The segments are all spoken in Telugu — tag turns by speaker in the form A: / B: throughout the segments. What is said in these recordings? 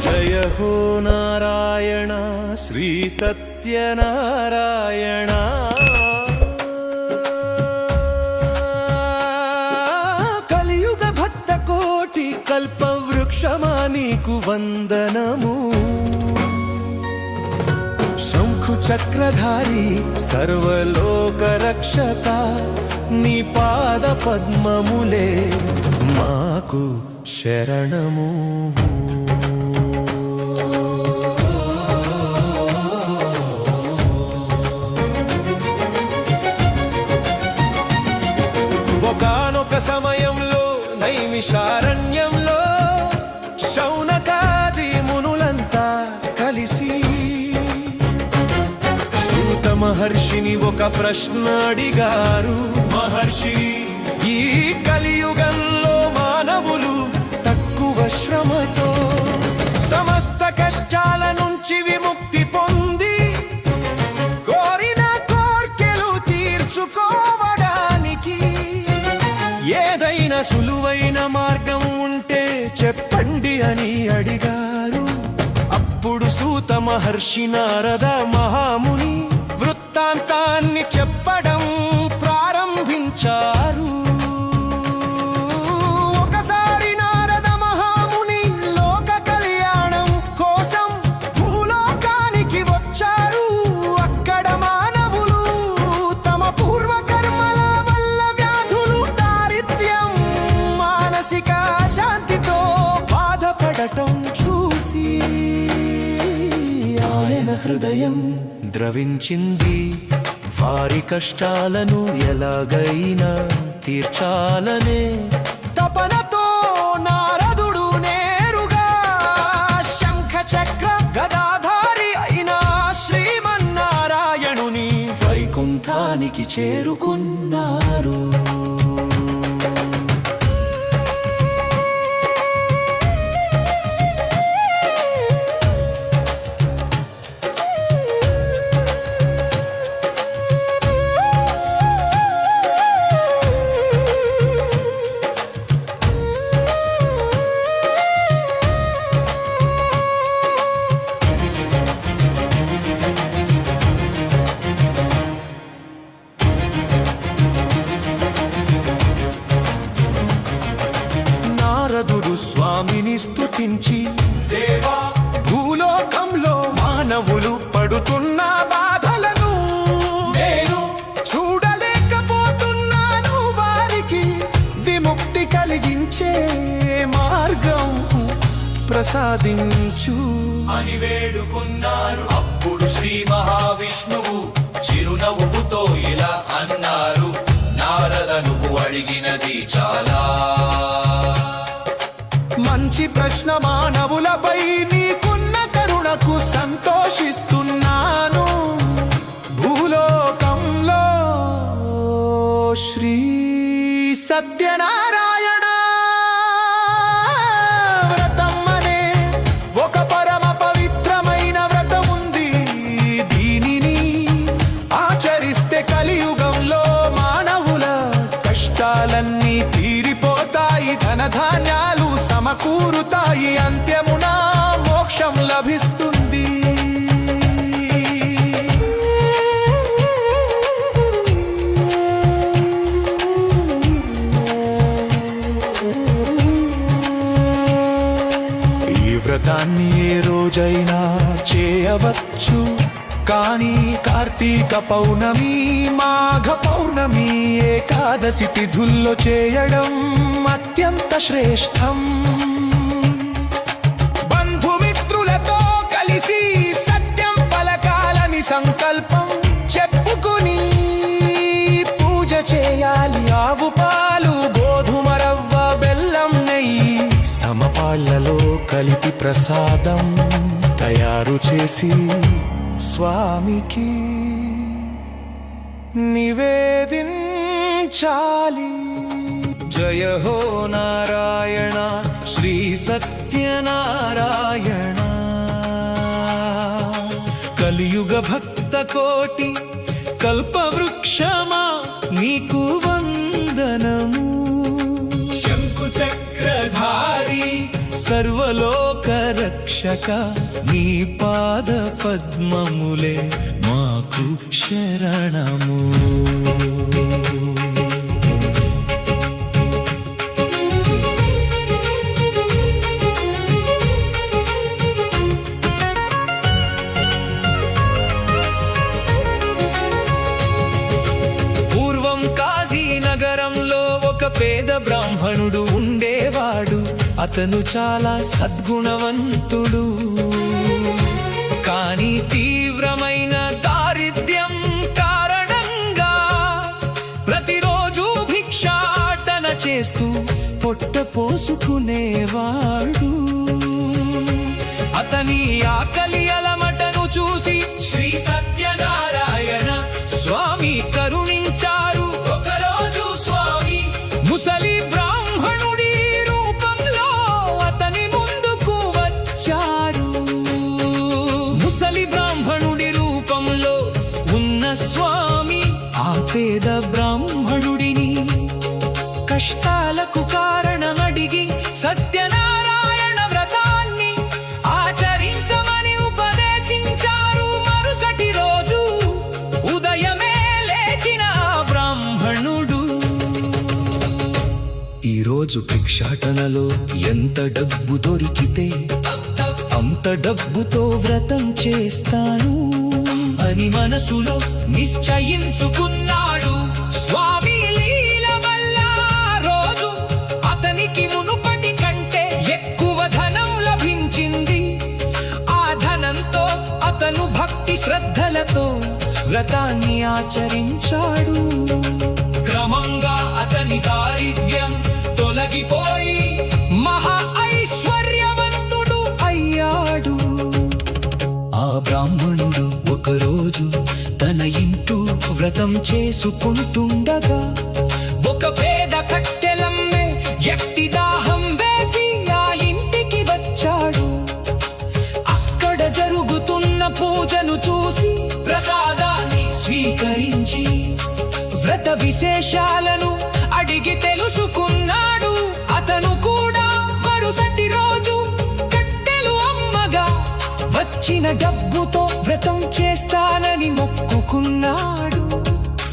A: జయ హో నారాయణ శ్రీ సత్యనారాయణ కలియుగ భక్త కోటి కల్పవృక్షమా నీకు వందనము శంఖు చక్రధారి సర్వలోక రక్షక నీ పాద పద్మములే మాకు శరణము ఒకానొక సమయంలో నైమిషారణ్యంలో శౌనకాది మునులంతా కలిసి సూత మహర్షిని ఒక ప్రశ్న అడిగారు. మహర్షి, ఈ కలియుగంలో మానవులు తక్కువ శ్రమతో సమస్త కష్టాల నుంచి విముక్తి పొంది కోరిన కోర్కెలు తీర్చుకోవడానికి ఏదైనా సులువైన మార్గం ఉంటే చెప్పండి అని అడిగారు. అప్పుడు సూత మహర్షి నారద మహాముని వృత్తాంతాన్ని చెప్పడం ప్రారంభించారు. ఒకసారి నారద మహాముని లోక కళ్యాణం కోసం భూలోకానికి వచ్చారు. అక్కడ మానవులు తమ పూర్వకర్మల వల్ల వ్యాధులు, దారిద్ర్యం, మానసిక శాంతితో బాధపడటం చూసి ఆయన హృదయం ద్రవించింది. వారి కష్టాలను ఎలాగైనా తీర్చాలనే తపనతో నారదుడు నేరుగా శంఖ చక్ర గదాధారి అయిన శ్రీమన్నారాయణుని వైకుంఠానికి చేరుకున్నారు. నారదుడు స్వామిని స్తుతించి, దేవా, భూలోకంలో మానవులు పడుతున్న బాధలను నేను చూడలేకపోతున్నాను. వారికి విముక్తి కలిగించే మార్గం ప్రసాదించు
B: అని వేడుకున్నారు. అప్పుడు శ్రీ మహావిష్ణువు చిరునవ్వుతో ఇలా అన్నారు, నారద, నువ్వు అడిగినది చాలా
A: మంచి ప్రశ్న. మానవులపై నీకున్న కరుణకు సంతోషిస్తున్నాను. భూలోకంలో శ్రీ సత్యనారాయణ వ్రతం అనే ఒక పరమ పవిత్రమైన వ్రతం ఉంది. దీనిని ఆచరిస్తే కలియుగంలో మానవుల కష్టాలన్నీ తీరిపోతాయి, ధనధాన్యాలు సమకూరుతాయి, అంత్యమున మోక్షం లభిస్తుంది. ఈ వ్రతాన్ని ఏ రోజైనా చేయవచ్చు, కానీ కార్తీక పౌర్ణమి, మాఘ పౌర్ణమి, ఏకాదశి తిథుల్లో చేయడం అత్యంత శ్రేష్టం. బంధుమిత్రులతో కలిసి సత్యం పలకాలని సంకల్పం చెప్పుకుని పూజ చేయాలి. ఆవు పాలు, గోధుమ రవ్వ, బెల్లం, నెయ్యి సమపాళ్లలో కలిపి ప్రసాదం తయారు చేసి స్వామికి నివేదించాలి. జయ హో నారాయణ శ్రీ సత్యనారాయణ కలియుగ భక్త కోటి కల్పవృక్షమా నీకు వందనము.
B: శంకు చక్రధారి
A: సర్వలోక రక్షక నీ పాద పద్మములే మాకు శరణము. పూర్వం కాశీ నగరంలో ఒక పేద బ్రాహ్మణుడు ఉండేవాడు. అతను చాలా సద్గుణవంతుడు. కానీ తీవ్రమైన దారిద్ర్యం కారణంగా ప్రతిరోజు భిక్షాటన చేస్తూ పొట్ట పోసుకునేవాడు. అతని ఆకలి అలమటను చూసి శ్రీ సత్యనారాయణ స్వామి కరుణించారు. ఒకరోజు స్వామి ముసలి బ్రాహ్మణుడి రూపంలో అతని ముందుకు వచ్చారు. ముసలి బ్రాహ్మణుడి రూపంలో ఉన్న స్వామి ఆ పేద బ్రాహ్మణుడిని కష్టాలకు కారణమడిగి సత్యనారాయణ వ్రతాన్ని ఆచరించమని ఉపదేశించారు. మరుసటి రోజు ఉదయమే లేచిన బ్రాహ్మణుడు ఈరోజు భిక్షాటనలో ఎంత డబ్బు దొరికితే అంత డబ్బుతో వ్రతం చేస్తాను అని మనసులో నిశ్చయించుకున్నాడు. స్వామి లీల వల్ల రోజు అతనికి మునుపటి కంటే ఎక్కువ ధనం లభించింది. ఆ ధనంతో అతను భక్తి శ్రద్ధలతో వ్రతాన్ని ఆచరించాడు. క్రమంగా అతని దారిద్ర్యం తొలగిపోయి మహా ఐశ్వర్యవంతుడు అయ్యాడు. ఆ బ్రాహ్మణుడు ఒకరోజు తన ఇంటూ వ్రతం చేసుకుంటుండగా ఒక పేద కట్టెలమ్మే వ్యక్తి దాహం వేసి ఆ ఇంటికి వచ్చాడు. అక్కడ జరుగుతున్న పూజను చూసి ప్రసాదాన్ని స్వీకరించి వ్రత విశేషాలను అడిగి తెలుసుకున్నాడు. అతను కూడా మరుసటి రోజు కట్టెలు అమ్మగా వచ్చిన డబ్బుతో వ్రతం చేస్తానని మొక్కుకున్నాడు.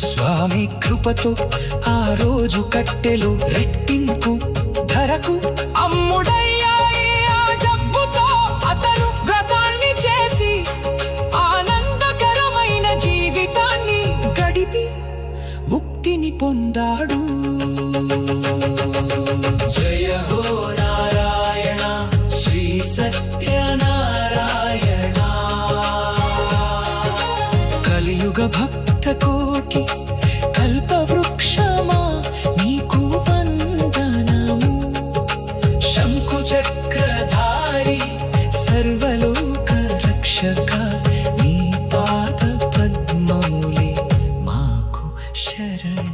A: స్వామి కృపతో ఆ రోజు కట్టెలు రెట్టింపు ధరకు అమ్ముడయ్యాయి. ఆ డబ్బుతో అతను వ్రతాన్ని చేసి ఆనందకరమైన జీవితాన్ని గడిపి ముక్తిని పొందాడు. జయ హో నారాయణ శ్రీ సత్యనారాయణ. కలియుగ భక్త కోటి కల్పవృక్షమా నీకు వందనము. శంకు చక్రధారి సర్వలోక రక్షక నీ పాద పద్మములే మాకు శరణం.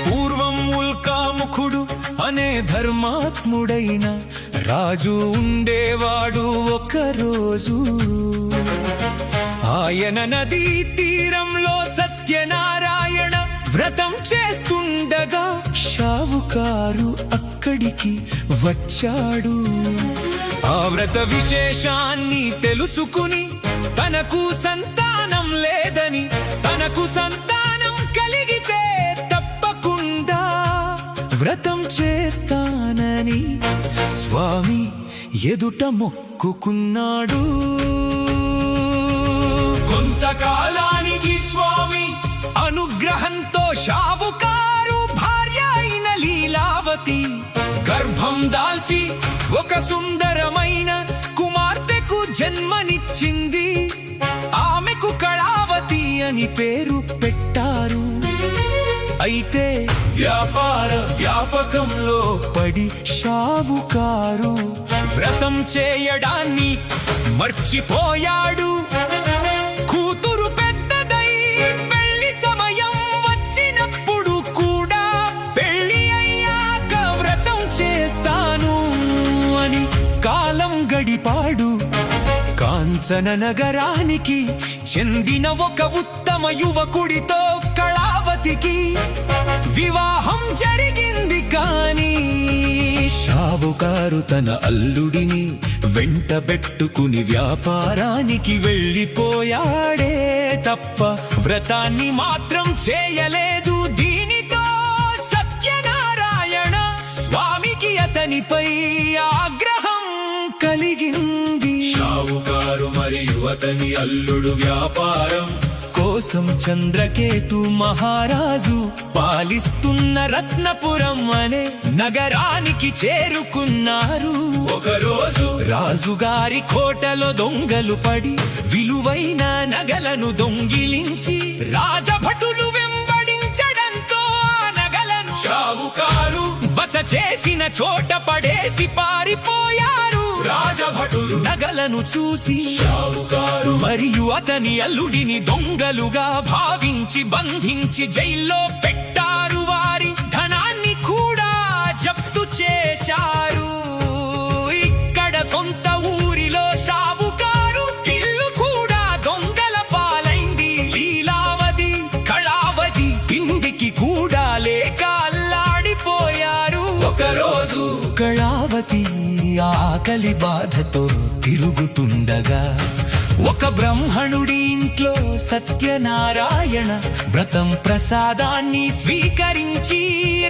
A: పూర్వం ఉల్కాముఖుడు అనే ధర్మాత్ముడైన రాజు ఉండేవాడు. ఒకరోజు ఆయన నదీ తీరంలో సత్యనారాయణ వ్రతం చేస్తుండగా షావుకారు అక్కడికి వచ్చాడు. ఆ వ్రత విశేషాన్ని తెలుసుకుని తనకు సంతానం లేదని, తనకు సంతానం కలిగితే తప్పకుండా వ్రతం చేస్తానని స్వామి ఎదుట మొక్కుకున్నాడు. కొంతకాలానికి స్వామి అనుగ్రహంతో షావుకారు భార్య అయిన లీలావతి గర్భం దాల్చి ఒక సుందరమైన కుమార్తెకు జన్మనిచ్చింది. ఆమెకు కళావతి అని పేరు పెట్టారు. అయితే వ్యాపార వ్యాపకంలో పడి షావుకారు వ్రతం చేయడాన్ని మర్చిపోయాడు. కూతురు పెద్దదై పెళ్లి సమయం వచ్చినప్పుడు కూడా పెళ్లి అయ్యాక వ్రతం చేస్తాను అని కాలం గడిపాడు. కాంచన నగరానికి చెందిన ఒక ఉత్తమ యువకుడితో కళావతికి వివాహం జరిగింది. కానీ షావుకారు తన అల్లుడిని వెంటబెట్టుకుని వ్యాపారానికి వెళ్ళిపోయాడే తప్ప వ్రతాన్ని మాత్రం చేయలేదు. దీనితో సత్యనారాయణ స్వామికి అతనిపై ఆగ్రహం కలిగింది.
B: షావుకారు మరియు అతని అల్లుడు వ్యాపారం
A: కోసం చంద్రకేతు మహారాజు పాలిస్తున్న రత్నపురం అనే నగరానికి చేరుకున్నారు.
B: ఒకరోజు
A: రాజుగారి కోటలో దొంగలు పడి విలువైన నగలను దొంగిలించి రాజభటులు వెంబడించడంతో ఆ నగలను
B: షావుకారు
A: బస చేసిన చోట పడేసి పారిపోయారు.
B: రాజభటులు
A: నగలను చూసి
B: షావుకారు
A: మరియు అతని అల్లుడిని దొంగలుగా భావించి బంధించి జైల్లో పెట్టారు. వారి ధనాన్ని కూడా జప్తు చేశారు. ఇక్కడ సొంత ఊరిలో షావుకారు ఇల్లు కూడా దొంగల పాలైంది. లీలావతి కళావతి ఇంటికి కూడా లేక అల్లాడిపోయారు.
B: ఒకరోజు
A: కళావతి ఆకలి బాధతో తిరుగుతుండగా ఒక బ్రాహ్మణుడి ఇంట్లో సత్యనారాయణ వ్రతం ప్రసాదాన్ని స్వీకరించి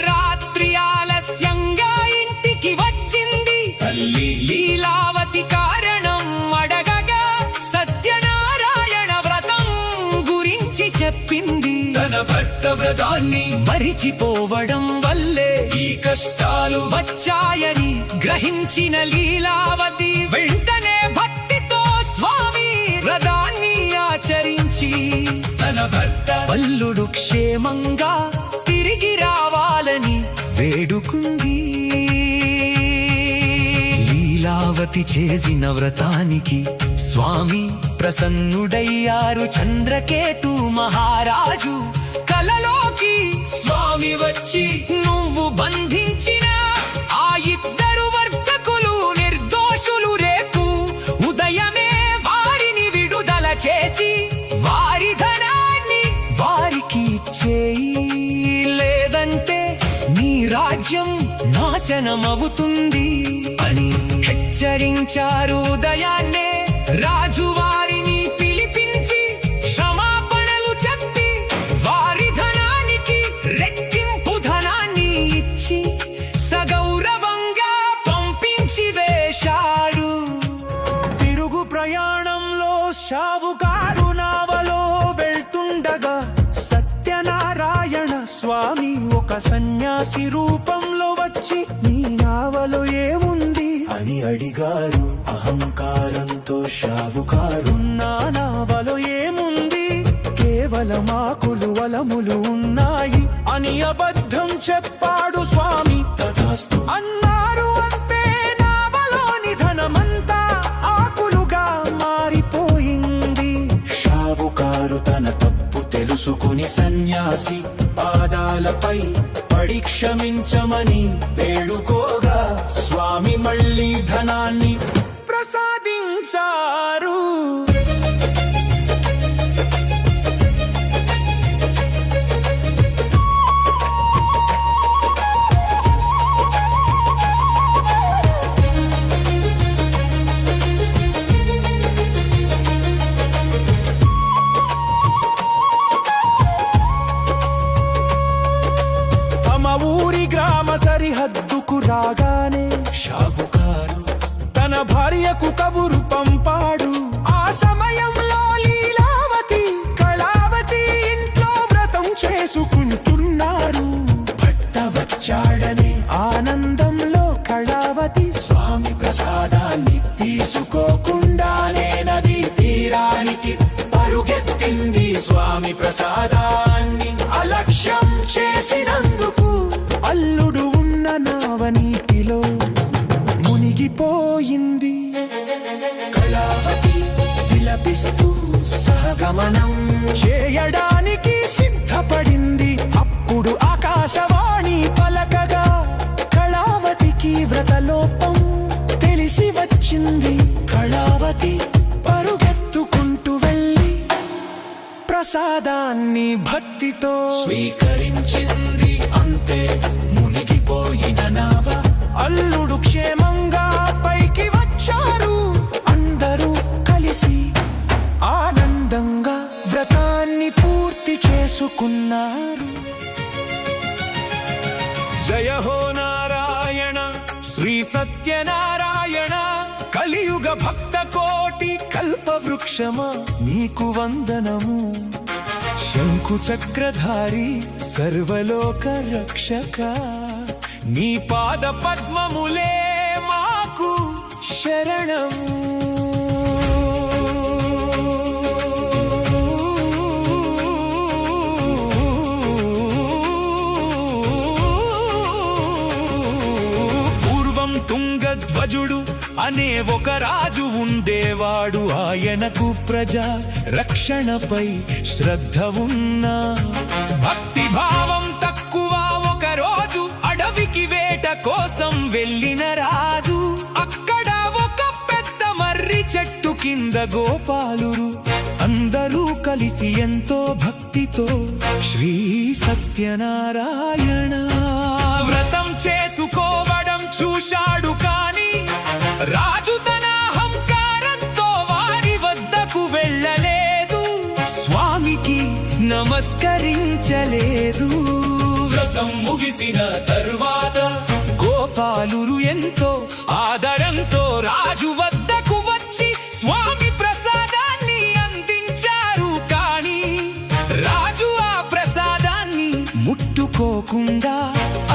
A: రాత్రి ఆలస్యంగా ఇంటికి వచ్చింది.
B: తల్లి
A: లీలావతి కారణం అడగగా సత్యనారాయణ వ్రతం గురించి చెప్పింది.
B: తన భర్త వ్రతాన్ని
A: మరిచిపోవడం వల్లే
B: ఈ కష్టాలు
A: వచ్చాయని గ్రహించిన లీలావతి వెంటనే భక్తితో స్వామి వ్రతాన్ని ఆచరించి
B: తన భర్త
A: అల్లుడు క్షేమంగా తిరిగి రావాలని వేడుకుంది. లీలావతి చేసిన వ్రతానికి స్వామి ప్రసన్నుడయ్యారు. చంద్రకేతు మహారాజు కలలోకి
B: స్వామి వచ్చి
A: నువ్వు బంధించిన ఆ ఇద్దరు వర్తకులు నిర్దోషులు, రేపు ఉదయమే వారిని విడుదల చేసి వారి ధనాన్ని వారికి ఇచ్చేయి, లేదంటే నీ రాజ్యం నాశనమవుతుంది అని హెచ్చరించారు. ఉదయాన్నే రాజు వారిని పిలిపించి క్షమాపణలు చెప్పి వారి ధనానికి రెట్టింపు ధనాన్ని ఇచ్చి సగౌరవంగా పంపించి వేశాడు. తిరుగు ప్రయాణంలో షావుకారు నావలో వెళ్తుండగా సత్యనారాయణ స్వామి ఒక సన్యాసి రూపంలో వచ్చి నీ నావలో ఏముంది అని అడిగారు. అహంకారంతో షావుకారు నా నావలో ఏముంది, కేవలం ఆకులు వలములు ఉన్నాయి అని అబద్ధం చెప్పాడు. స్వామి తథాస్తు అన్నారు. అంతే నావలోని ధనమంతా ఆకులుగా మారిపోయింది. షావుకారు తన తప్పు తెలుసుకుని సన్యాసి పాదాలపై పడి క్షమించమని వేడుకోగా స్వామి మళ్ళీ ధనాన్ని ప్రసాదించారు. ఊరి గ్రామ సరిహద్దుకు రాగానే షావుకారు తన భార్యకు కబురు పంపాడు. ఆ సమయంలో లీలావతి కళావతి ఇంట్లో వ్రతం చేసుకుంటున్నారు. భర్త వచ్చాడనే ఆనందంలో కళావతి స్వామి ప్రసాదాన్ని తీసుకోకుండానే నది తీరానికి పరుగెత్తింది. స్వామి ప్రసాదాన్ని అలక్ష్యం చేసినందుకు అల్లుడు ఉన్న నావ నీటిలో మునిగిపోయింది. కళావతి విలపిస్తూ సహగమనం చేయడానికి సిద్ధపడింది. అప్పుడు ఆకాశవాణి పలకగా కళావతికి వ్రతలోపం తెలిసి వచ్చింది. కళావతి పరుగెత్తుకుంటూ వెళ్ళి ప్రసాదాన్ని భక్తితో
B: స్వీకరించింది.
A: అంతే మునిగిపోయిన నావ. అల్లుడు క్షేమంగా పైకి వచ్చారు, అందరూ కలిసి ఆనందంగా వ్రతాన్ని పూర్తి చేసుకున్నారు. జయ హో నారాయణ శ్రీ సత్యనారాయణ, కలియుగ భక్త కోటి కల్పవృక్షమా నీకు వందనము. శంకు చక్రధారి సర్వలోక రక్షక, నీ పాద పద్మములే మాకు శరణము. పూర్వం తుంగధ్వజుడు అనే ఒక రాజు ఉండేవాడు. ఆయనకు ప్రజా రక్షణపై శ్రద్ధ ఉన్నా, భక్తి భావం తక్కువ. ఒక రోజు అడవికి వేట కోసం వెళ్ళిన రాజు, అక్కడ ఒక పెద్ద మర్రి చెట్టు కింద గోపాలురు అందరూ కలిసి ఎంతో భక్తితో శ్రీ సత్యనారాయణ వ్రతం చేసుకోవడం చూశాడు. కానీ రాజు తన అహంకారంతో వారి వద్దకు వెళ్ళలేదు, స్వామికి నమస్కరించలేదు.
B: వ్రతం ముగిసిన తరువాత
A: గోపాలురు ఎంతో ఆదరంతో రాజు వద్దకు వచ్చి స్వామి ప్రసాదాన్ని అందించారు. కానీ రాజు ఆ ప్రసాదాన్ని ముట్టుకోకుండా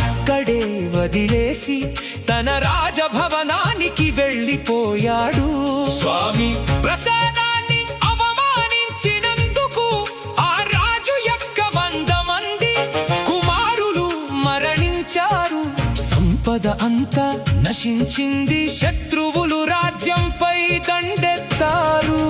A: అక్కడే వదిలేసి తన రాజభవనానికి వెళ్ళిపోయాడు.
B: స్వామి
A: ప్రసాదాన్ని అవమానించినందుకు ఆ రాజు యొక్క 100 మంది కుమారులు మరణించారు. సంపద అంతా నశించింది, శత్రువులు రాజ్యంపై దండెత్తారు.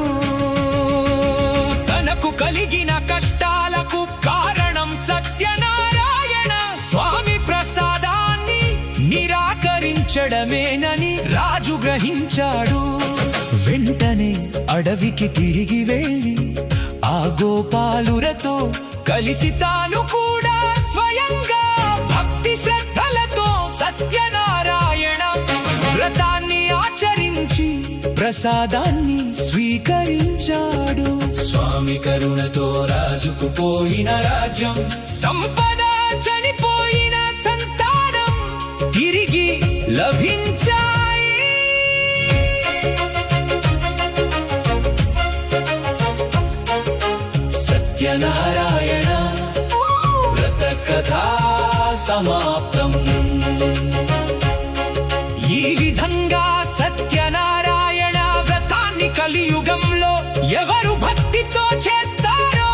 A: తనకు కలిగిన కష్టాలకు కారణం సత్యనారాయణ స్వామి ప్రసాదాన్ని నిరాకరించడమేనని రాజు గ్రహించాడు. వెంటనే అడవికి తిరిగి వెళ్ళి ఆ గోపాలురతో కలిసి తాను కూడా స్వయంగా భక్తి శ్రద్ధలతో సత్యనారాయణ వ్రతాన్ని ఆచరించి ప్రసాదాన్ని స్వీకరించాడు.
B: స్వామి కరుణతో రాజుకు పోయిన రాజ్యం,
A: సంపద చనిపోయిన సంతానం తిరిగి లభించాయి.
B: సత్యనారాయణ వ్రత కథా సమాప్తం.
A: ఈ విధంగా సత్యనారాయణ వ్రతాన్ని కలియుగంలో ఎవరు భక్తితో చేస్తారో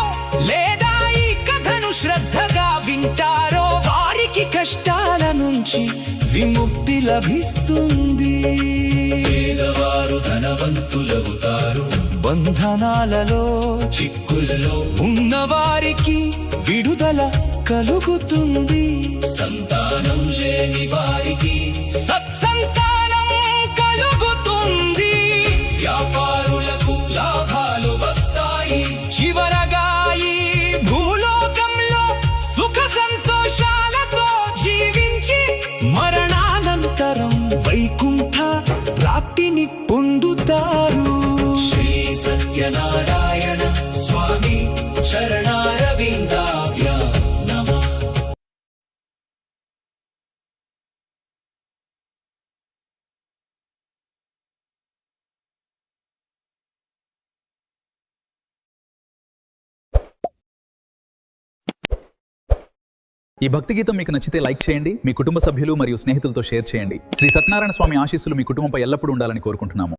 A: లేదా ఈ కథను శ్రద్ధగా వింటారో వారికి కష్టాల నుంచి విముక్తి లభిస్తుంది.
B: పేదవారు ధనవంతులవుతారు,
A: బంధనాలలో
B: చిక్కుల్లో
A: ఉన్నవారికి విడుదల కలుగుతుంది.
B: సంతానం లేని వారికి
A: సత్సంతానం కలుగుతుంది.
B: వ్యాపారులకు లాభాలు వస్తాయి.
A: చివరగా ఈ భూలోకంలో సుఖ సంతోషాలతో జీవించి మరణానంతరం వైకుంఠ ప్రాప్తిని పొందుతారు.
B: శ్రీ సత్యనారాయణ స్వామి చరణారవిందాభ్యాం నమః.
C: ఈ భక్తి గీతం మీకు నచ్చితే లైక్ చేయండి, మీ కుటుంబ సభ్యులు మరియు స్నేహితులతో షేర్ చేయండి. శ్రీ సత్యనారాయణ స్వామి ఆశీస్సులు మీ కుటుంబంపై ఎల్లప్పుడూ ఉండాలని కోరుకుంటున్నాము.